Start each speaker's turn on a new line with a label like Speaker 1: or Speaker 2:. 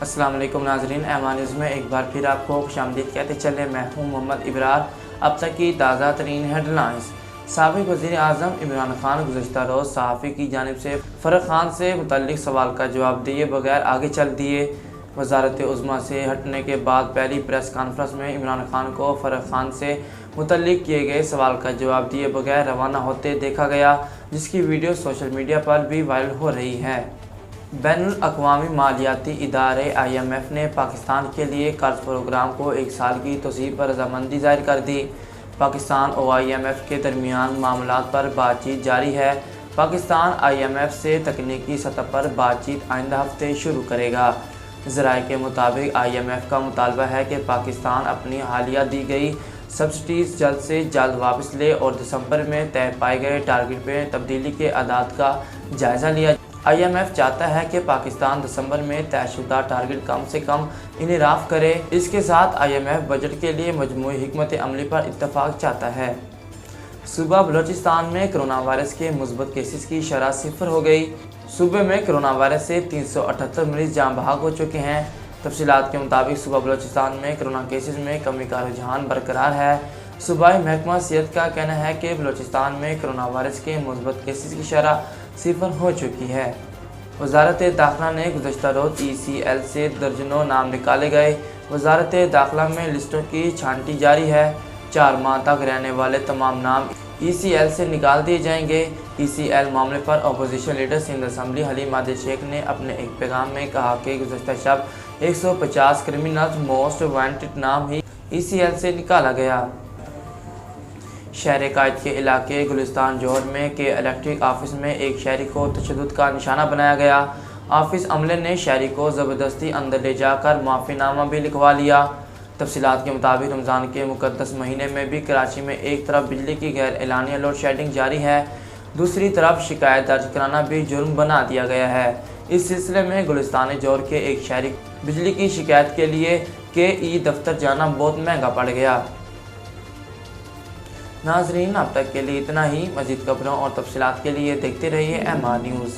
Speaker 1: अस्सलाम वालेकुम नाजरीन, एमान न्यूज़ में एक बार फिर आपको खुशामदीद कहते चले। मैं हूँ मोहम्मद इब्रार। अब तक की ताज़ा तरीन हेडलाइंस। साबिक़ वज़ीर आज़म इमरान खान गुज़श्ता रोज़ सहाफ़ी की जानिब से फ़र्रुख खान से मुतल्लिक़ सवाल का जवाब दिए बगैर आगे चल दिए। वज़ारत उज़्मा से हटने के बाद पहली प्रेस कॉन्फ्रेंस में इमरान खान को फ़र्रुख खान से मुतल्लिक़ किए गए सवाल का जवाब दिए बगैर रवाना होते देखा गया, जिसकी वीडियो सोशल मीडिया पर भी वायरल हो रही है। बैनुल अक़वामी मालियाती इदारे IMF ने पाकिस्तान के लिए कर्ज प्रोग्राम को 1 साल की तोसीए पर रज़ामंदी ज़ाहिर कर दी। पाकिस्तान और IMF के दरमियान मामलात पर बातचीत जारी है। पाकिस्तान IMF से तकनीकी सतह पर बातचीत आइंदा हफ्ते शुरू करेगा। ज़राए के मुताबिक IMF का मुतालबा है कि पाकिस्तान अपनी हालिया दी गई सब्सिडीज़ जल्द से जल्द वापस ले और दिसंबर में तय पाए गए टारगेट में तब्दीली के आदात का जायज़ा लिया। IMF चाहता है कि पाकिस्तान दिसंबर में तयशुदा टारगेट कम से कम इनराफ़ करे। इसके साथ IMF बजट के लिए मजमूई हिकमत अमली पर इत्तफाक चाहता है। सूबा बलोचिस्तान में कोरोना वायरस के मुस्बत केसेस की शरह 0 हो गई। सूबे में कोरोना वायरस से 378 मरीज जान बहक हो चुके हैं। तफसीलात के मुताबिक सूबा बलोचिस्तान में कोरोना केसेस में कमी का रुझान बरकरार है। सूबाई महकमा सेहत का कहना है कि बलोचिस्तान में कोरोना वायरस के मुस्बत केसेस की शरह 0 हो चुकी है। वज़ारत दाखिला ने गुज़श्ता रोज़ ECL से दर्जनों नाम निकाले गए। वज़ारत दाखिला में लिस्टों की छांटी जारी है। 4 माह तक रहने वाले तमाम नाम ECL से निकाल दिए जाएंगे। ECL मामले पर opposition leader Sindh assembly Haleem Adil Sheikh ने अपने एक पैगाम में कहा कि गुज़श्ता शब 150 क्रिमिनल्स मोस्ट वांटेड नाम ही ECL से निकाला गया। शहर कायद के इलाके गुलिस्तान जौहर में के इलेक्ट्रिक ऑफिस में एक शहरी को तशद्दुद का निशाना बनाया गया। ऑफिस अमले ने शहरी को ज़बरदस्ती अंदर ले जाकर माफ़ीनामा भी लिखवा लिया। तफसीलात के मुताबिक रमज़ान के मुक़द्दस महीने में भी कराची में एक तरफ बिजली की गैर एलानिया लोड शेडिंग जारी है, दूसरी तरफ शिकायत दर्ज कराना भी जुर्म बना दिया गया है। इस सिलसिले में गुलिस्तान जौहर के एक शहरी बिजली की शिकायत के लिए KE दफ्तर जाना बहुत महंगा पड़ गया। नाजरीन, अब तक के लिए इतना ही। मज़ीद खबरों और तफसीलात के लिए देखते रहिए MR न्यूज़।